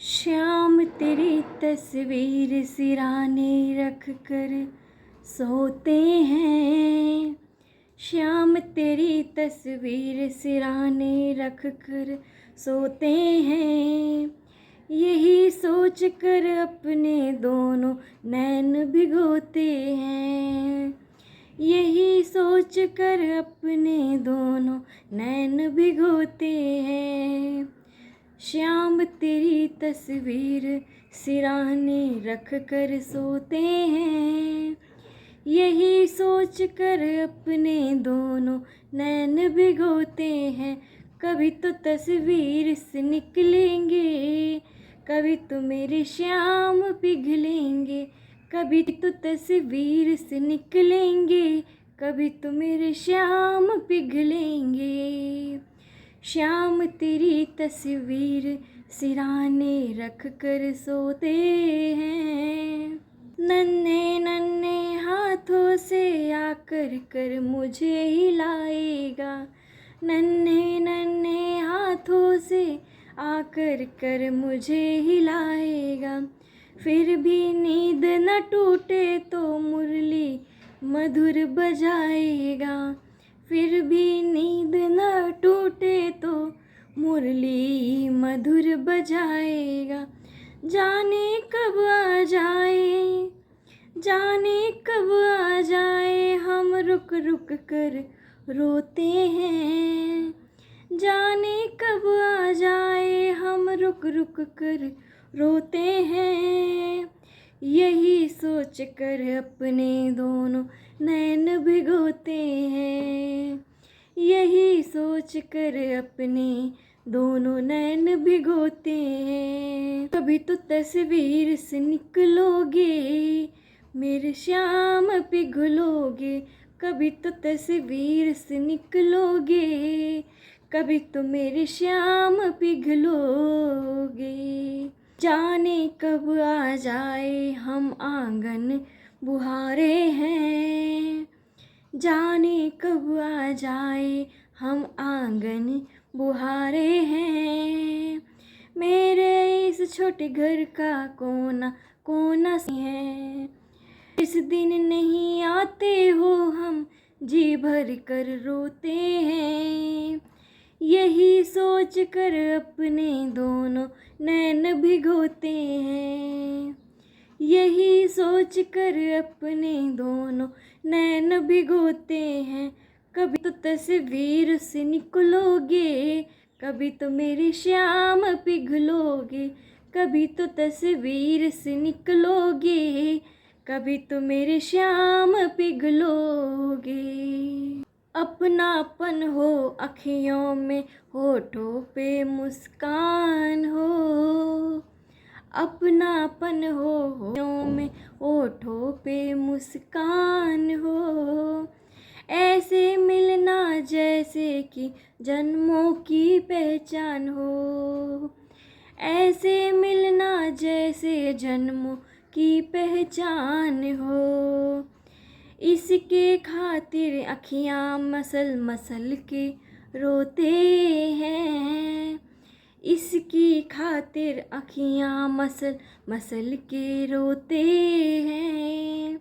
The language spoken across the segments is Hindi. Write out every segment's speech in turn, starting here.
श्याम तेरी तस्वीर सिराने रख कर सोते हैं। श्याम तेरी तस्वीर सिराने रख कर सोते हैं। यही सोच कर अपने दोनों नैन भिगोते हैं। यही सोच कर अपने दोनों नैन भिगोते हैं। श्याम तेरी तस्वीर सिराने रख कर सोते हैं। यही सोच कर अपने दोनों नैन भिगोते हैं। कभी तो तस्वीर से निकलेंगे, कभी तो मेरे श्याम पिघलेंगे। कभी तो तस्वीर से निकलेंगे, कभी तो मेरे श्याम पिघलेंगे। श्याम तेरी तस्वीर सिराने रख कर सोते हैं। नन्हे नन्हे हाथों से आकर कर मुझे हिलाएगा। नन्हे नन्हे हाथों से आकर कर मुझे हिलाएगा। फिर भी नींद न टूटे तो मुरली मधुर बजाएगा। फिर भी नींद न टूटे तो मुरली मधुर बजाएगा। जाने कब आ जाए, जाने कब आ जाए, हम रुक रुक कर रोते हैं। जाने कब आ जाए, हम रुक रुक कर रोते हैं। यही सोच कर अपने दोनों नैन भिगोते हैं। यही सोच कर अपने दोनों नैन भिगोते हैं। कभी तो तस्वीर से निकलोगे, मेरे श्याम पिघलोगे। कभी तो तस्वीर से निकलोगे, कभी तो मेरे श्याम पिघलोगे। जाने कब आ जाए, हम आंगन बुहारे हैं। जाने कब आ जाए, हम आंगन बुहारे हैं। मेरे इस छोटे घर का कोना कोना सी है। इस दिन नहीं आते हो, हम जी भर कर रोते हैं। यही सोच कर अपने दोनों नैन भिगोते हैं। यही सोच कर अपने दोनों नैन भिगोते हैं। कभी तो तस्वीर से निकलोगे, कभी तो मेरे श्याम पिघलोगे। कभी तो तस्वीर से निकलोगे, कभी तो मेरे श्याम पिघलोगे। अपनापन हो अखियों में, होठों पे मुस्कान हो। अपनापन हो होठों में, होठों पे मुस्कान हो। ऐसे मिलना जैसे कि जन्मों की पहचान हो। ऐसे मिलना जैसे जन्मों की पहचान हो। इसके खातिर अखियाँ मसल मसल के रोते हैं। इसकी खातिर अखियाँ मसल मसल के रोते हैं।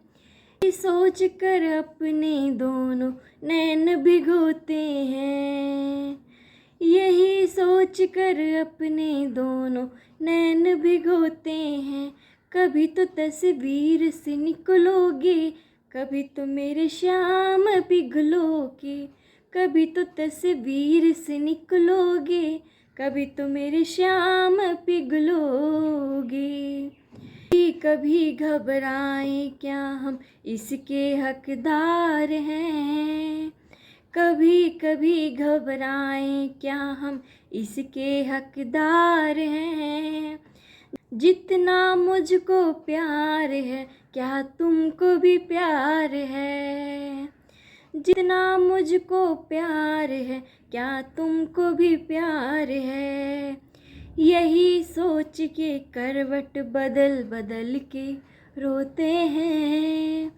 सोच कर अपने दोनों नैन भिगोते हैं। यही सोच कर अपने दोनों नैन भिगोते हैं। कभी तो तस्वीर से निकलोगे, कभी तो मेरे श्याम पिघलोगे। कभी तो तस्वीर से निकलोगे, कभी तो मेरे श्याम पिघलोगे। कभी घबराएं क्या, हम इसके हकदार हैं। कभी कभी घबराएं क्या, हम इसके हकदार हैं। जितना मुझको प्यार है, क्या तुमको भी प्यार है। जितना मुझको प्यार है, क्या तुमको भी प्यार है। यही सोच के करवट बदल बदल के रोते हैं।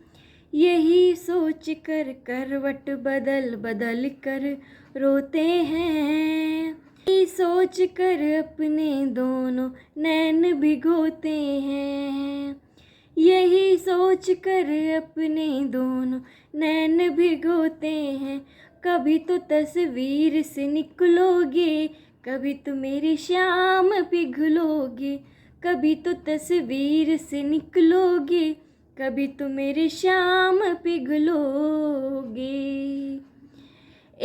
यही सोच कर करवट बदल बदल कर रोते हैं। ये सोच कर अपने दोनों नैन भिगोते हैं, यही सोच कर अपने दोनों नैन भिगोते हैं। कभी तो तस्वीर से निकलोगे, कभी तो मेरी शाम पिघलोगे। कभी तो तस्वीर से निकलोगे, कभी तो मेरी शाम पिघलोगे।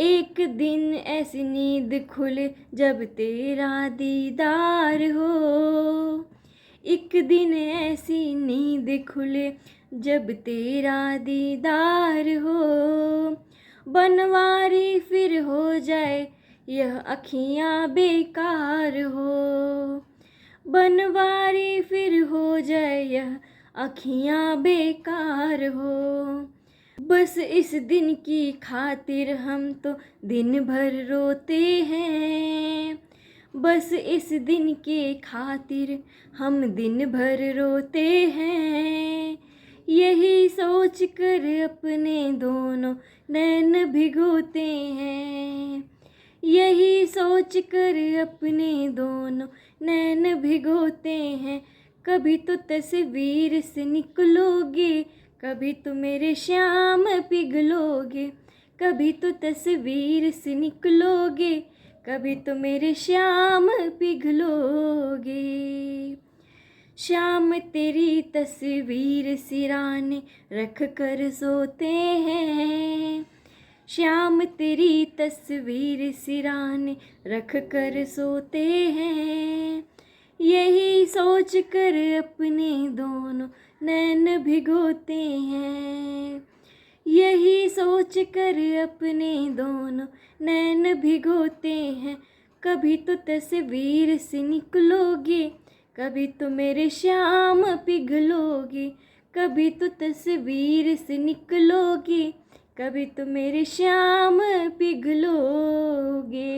एक दिन ऐसी नींद खुले जब तेरा दीदार हो, एक दिन ऐसी नींद खुले जब तेरा दीदार हो। बनवारी फिर हो जाए यह अखियाँ बेकार हो, बनवारी फिर हो जाए यह अखियाँ बेकार हो। बस इस दिन की खातिर हम तो दिन भर रोते हैं, बस इस दिन के खातिर हम दिन भर रोते हैं। यही सोच कर अपने दोनों नैन भिगोते हैं, यही सोच कर अपने दोनों नैन भिगोते हैं। कभी तो तस्वीर से निकलोगे, कभी तो मेरे शाम पिघलोगे। कभी तो तस्वीर से निकलोगे, कभी तो मेरे शाम पिघलोगे। शाम तेरी तस्वीर सिराने रख कर सोते हैं, शाम तेरी तस्वीर सिराने रख कर सोते हैं। यही सोच कर अपने दोनों नैन भिगोते हैं, यही सोच कर अपने दोनों नैन भिगोते हैं। कभी तो तस्वीर से निकलोगे, कभी तो मेरे शाम पिघलोगे। कभी तो तस्वीर से निकलोगे, कभी तो मेरे शाम पिघलोगे।